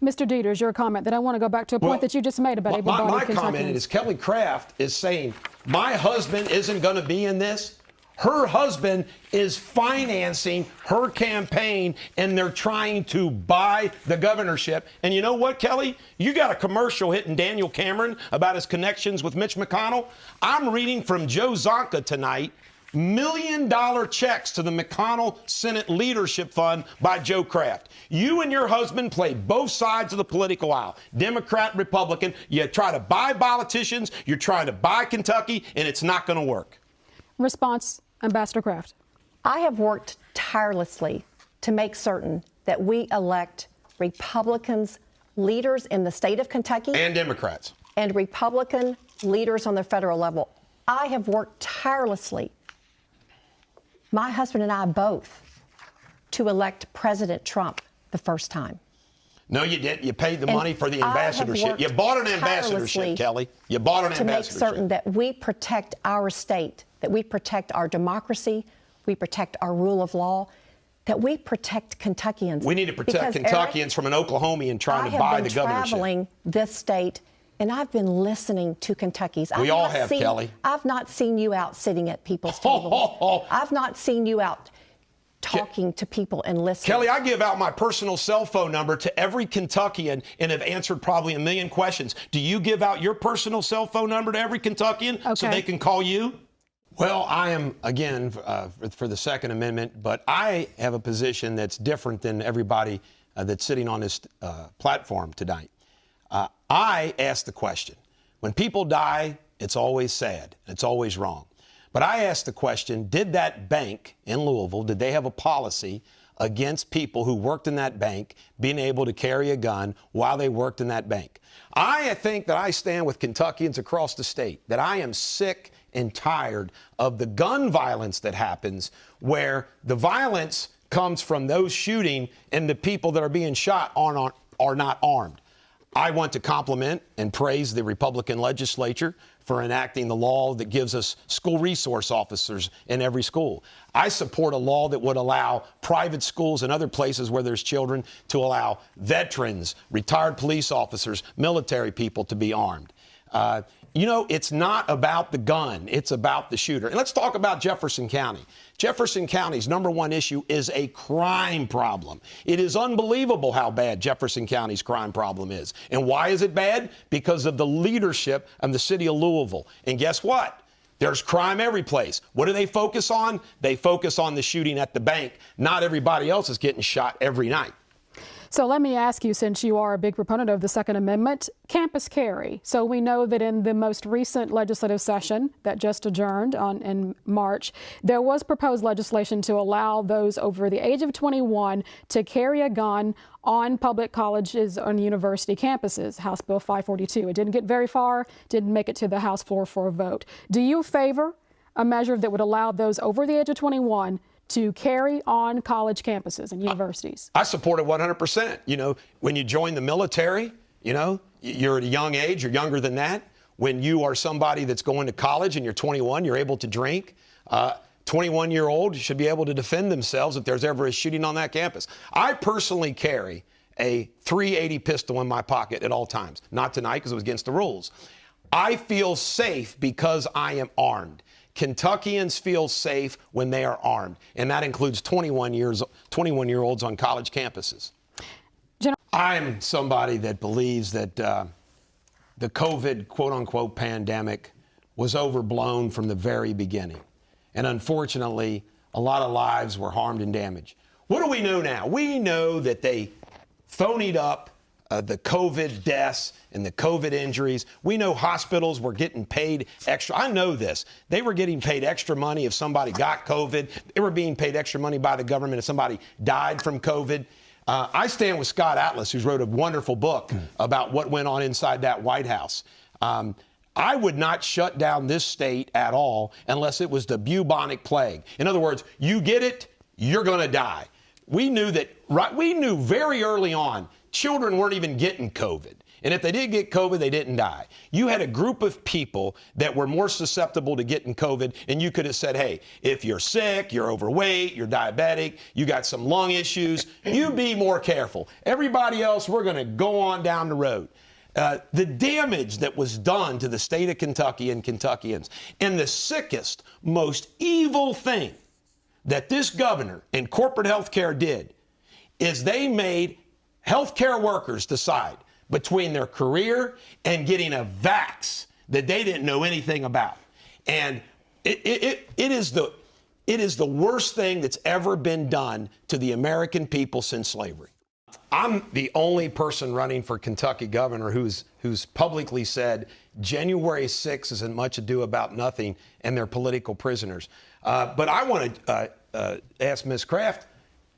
Mr. Deters, your comment. Then I want to go back to a point that you just made about able-bodied My Kentuckians. comment is Kelly Craft is saying, my husband isn't going to be in this. Her husband is financing her campaign, and they're trying to buy the governorship. And you know what, Kelly? You got a commercial hitting Daniel Cameron about his connections with Mitch McConnell. I'm reading from Joe Zonka tonight. $1 million checks to the McConnell Senate Leadership Fund by Joe Craft. You and your husband play both sides of the political aisle, Democrat, Republican. You try to buy politicians, you're trying to buy Kentucky, and it's not going to work. Response, Ambassador Craft. I have worked tirelessly to make certain that we elect Republicans, leaders in the state of Kentucky. And Democrats. And Republican leaders on the federal level. I have worked tirelessly, my husband and I both, to elect President Trump the first time. No, you didn't. You paid the money for the ambassadorship. You bought an ambassadorship, Kelly. You bought an ambassadorship. To make certain that we protect our state, that we protect our democracy, we protect our rule of law, that we protect Kentuckians. We need to protect Kentuckians from an Oklahomian trying to buy the governorship. I have been traveling this state, and I've been listening to Kentuckians. We all have, Kelly. I've not seen you out sitting at people's tables. I've not seen you out talking to people and listening. Kelly, I give out my personal cell phone number to every Kentuckian and have answered probably 1 million questions. Do you give out your personal cell phone number to every Kentuckian so they can call you? Well, I am, again, for the Second Amendment, but I have a position that's different than everybody that's sitting on this platform tonight. I ask the question. When people die, it's always sad. It's always wrong. But I asked the question, did that bank in Louisville, did they have a policy against people who worked in that bank being able to carry a gun while they worked in that bank? I think that I stand with Kentuckians across the state, that I am sick and tired of the gun violence that happens, where the violence comes from those shooting and the people that are being shot are not armed. I want to compliment and praise the Republican legislature for enacting the law that gives us school resource officers in every school. I support a law that would allow private schools and other places where there's children to allow veterans, retired police officers, military people to be armed. You know, it's not about the gun. It's about the shooter. And let's talk about Jefferson County. Jefferson County's #1 issue is a crime problem. It is unbelievable how bad Jefferson County's crime problem is. And why is it bad? Because of the leadership of the city of Louisville. And guess what? There's crime every place. What do they focus on? They focus on the shooting at the bank. Not everybody else is getting shot every night. So let me ask you, since you are a big proponent of the Second Amendment, campus carry. So we know that in the most recent legislative session that just adjourned in March, there was proposed legislation to allow those over the age of 21 to carry a gun on public colleges and university campuses, House Bill 542. It didn't get very far, didn't make it to the House floor for a vote. Do you favor a measure that would allow those over the age of 21 to carry on college campuses and universities? I support it 100%. You know, when you join the military, you know, you're at a young age, you're younger than that. When you are somebody that's going to college and you're 21, you're able to drink. 21-year-olds should be able to defend themselves if there's ever a shooting on that campus. I personally carry a .380 pistol in my pocket at all times. Not tonight because it was against the rules. I feel safe because I am armed. Kentuckians feel safe when they are armed, and that includes 21-year-olds on college campuses. I'm somebody that believes that the COVID, quote-unquote, pandemic was overblown from the very beginning. And unfortunately, a lot of lives were harmed and damaged. What do we know now? We know that they phonied up the COVID deaths and the COVID injuries. We know hospitals were getting paid extra. I know this. They were getting paid extra money if somebody got COVID. They were being paid extra money by the government if somebody died from COVID. I stand with Scott Atlas, who's wrote a wonderful book about what went on inside that White House. I would not shut down this state at all unless it was the bubonic plague. In other words, you get it, you're going to die. We knew that, right? We knew very early on children weren't even getting COVID. And if they did get COVID, they didn't die. You had a group of people that were more susceptible to getting COVID, and you could have said, hey, if you're sick, you're overweight, you're diabetic, you got some lung issues, you be more careful. Everybody else, we're going to go on down the road. The damage that was done to the state of Kentucky and Kentuckians, and the sickest, most evil thing that this governor and corporate health care did is they made healthcare workers decide between their career and getting a vax that they didn't know anything about. And it is the worst thing that's ever been done to the American people since slavery. I'm the only person running for Kentucky governor who's publicly said January 6th isn't much ado about nothing and they're political prisoners. But I want to ask Ms. Kraft,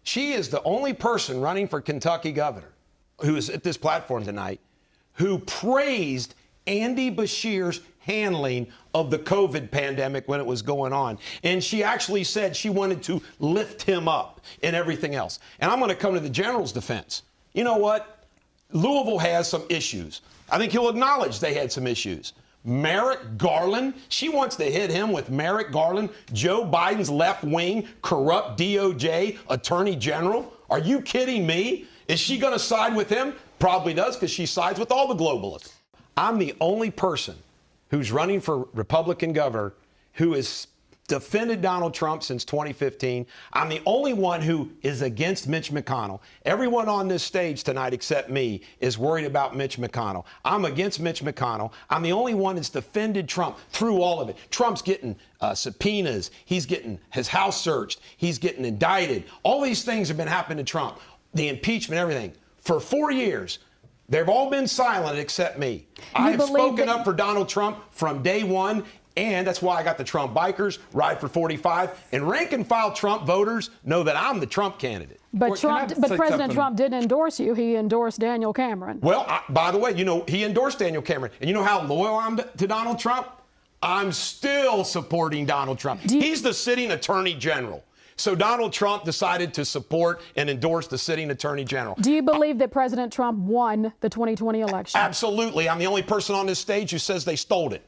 she is the only person running for Kentucky governor who is at this platform tonight who praised Andy Beshear's handling of the COVID pandemic when it was going on. And she actually said she wanted to lift him up and everything else. And I'm going to come to the general's defense. You know what? Louisville has some issues. I think he'll acknowledge they had some issues. Merrick Garland, she wants to hit him with Merrick Garland, Joe Biden's left-wing, corrupt DOJ attorney general. Are you kidding me? Is she going to side with him? Probably does, because she sides with all the globalists. I'm the only person who's running for Republican governor who has defended Donald Trump since 2015. I'm the only one who is against Mitch McConnell. Everyone on this stage tonight except me is worried about Mitch McConnell. I'm against Mitch McConnell. I'm the only one that's defended Trump through all of it. Trump's getting subpoenas. He's getting his house searched. He's getting indicted. All these things have been happening to Trump. The impeachment, everything. For 4 years, they've all been silent except me. I have spoken up for Donald Trump from day one, and that's why I got the Trump bikers, Ride for 45, and rank-and-file Trump voters know that I'm the Trump candidate. But President Trump didn't endorse you. He endorsed Daniel Cameron. Well, by the way, you know, he endorsed Daniel Cameron. And you know how loyal I'm to Donald Trump? I'm still supporting Donald Trump. He's the sitting attorney general. So Donald Trump decided to support and endorse the sitting attorney general. Do you believe that President Trump won the 2020 election? Absolutely. I'm the only person on this stage who says they stole it.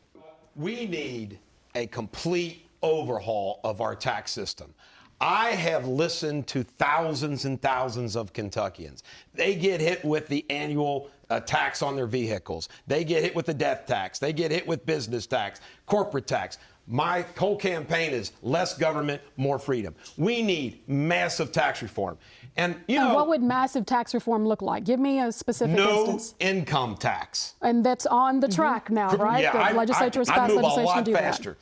We need a complete overhaul of our tax system. I have listened to thousands and thousands of Kentuckians. They get hit with the annual tax on their vehicles. They get hit with the death tax. They get hit with business tax, corporate tax. My whole campaign is less government, more freedom. We need massive tax reform. And, you know, what would massive tax reform look like? Give me a specific instance. No income tax. And that's on the track now, right? Yeah, the legislature has passed legislation to do that. Faster.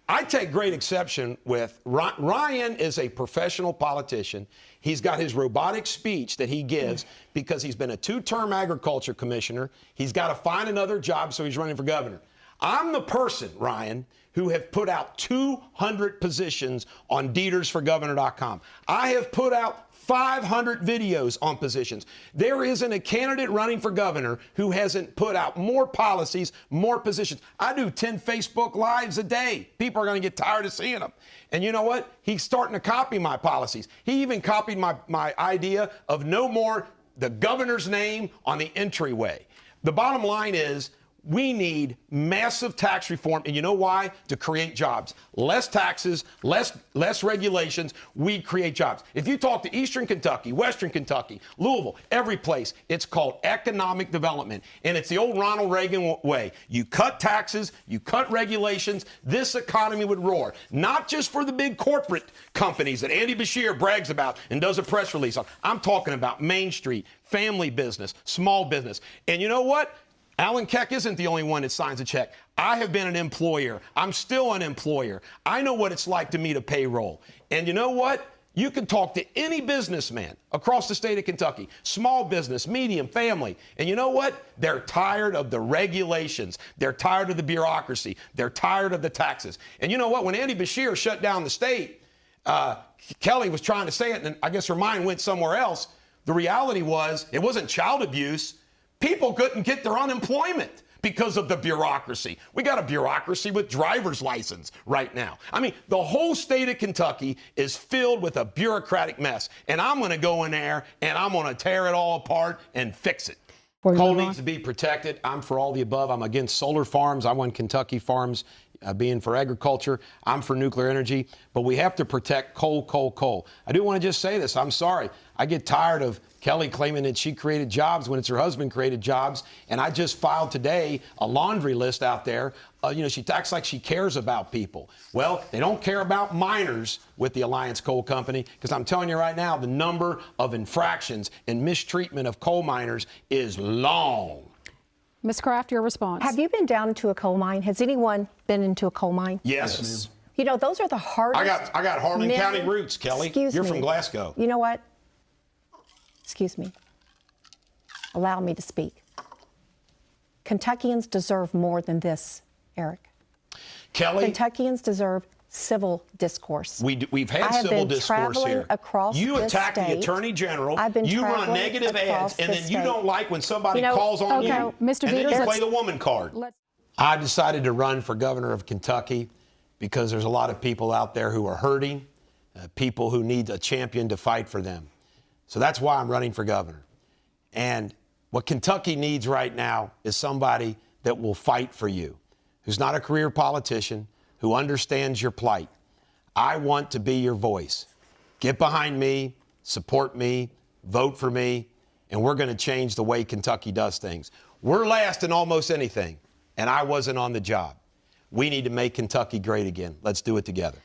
I take great exception with Ryan is a professional politician. He's got his robotic speech that he gives because he's been a 2-term agriculture commissioner. He's got to find another job, so he's running for governor. I'm the person, Ryan, who have put out 200 positions on DetersForGovernor.com. I have put out 500 videos on positions. There isn't a candidate running for governor who hasn't put out more policies, more positions. I do 10 Facebook Lives a day. People are going to get tired of seeing them. And you know what? He's starting to copy my policies. He even copied my idea of no more the governor's name on the entryway. The bottom line is, we need massive tax reform, and you know why? To create jobs. Less taxes, less regulations, we create jobs. If you talk to Eastern Kentucky, Western Kentucky, Louisville, every place, it's called economic development, and it's the old Ronald Reagan way. You cut taxes, you cut regulations, this economy would roar. Not just for the big corporate companies that Andy Beshear brags about and does a press release on. I'm talking about Main Street, family business, small business. And you know what? Alan Keck isn't the only one that signs a check. I have been an employer. I'm still an employer. I know what it's like to meet a payroll. And you know what? You can talk to any businessman across the state of Kentucky, small business, medium, family. And you know what? They're tired of the regulations. They're tired of the bureaucracy. They're tired of the taxes. And you know what? When Andy Beshear shut down the state, Kelly was trying to say it, and I guess her mind went somewhere else. The reality was it wasn't child abuse. People couldn't get their unemployment because of the bureaucracy. We got a bureaucracy with driver's license right now. I mean, the whole state of Kentucky is filled with a bureaucratic mess. And I'm going to go in there and I'm going to tear it all apart and fix it. Coal needs to be protected. I'm for all the above. I'm against solar farms. I want Kentucky farms being for agriculture. I'm for nuclear energy. But we have to protect coal, coal, coal. I do want to just say this. I'm sorry. I get tired of Kelly claiming that she created jobs when it's her husband created jobs. And I just filed today a laundry list out there. She acts like she cares about people. Well, they don't care about miners with the Alliance Coal Company, because I'm telling you right now, the number of infractions and mistreatment of coal miners is long. Ms. Kraft, your response. Have you been down into a coal mine? Has anyone been into a coal mine? Yes. You know, those are the hardest. I got Harlan County roots, Kelly. You're from Glasgow. You know what? Excuse me. Allow me to speak. Kentuckians deserve more than this, Eric. Kelly, Kentuckians deserve civil discourse. We've had civil discourse here. You attack the Attorney General. You run negative ads, and then you don't like when somebody calls on you. Mr. And Deters, then you play the woman card. I decided to run for governor of Kentucky because there's a lot of people out there who are hurting, people who need a champion to fight for them. So that's why I'm running for governor. And what Kentucky needs right now is somebody that will fight for you, who's not a career politician, who understands your plight. I want to be your voice. Get behind me, support me, vote for me, and we're going to change the way Kentucky does things. We're last in almost anything, and I wasn't on the job. We need to make Kentucky great again. Let's do it together.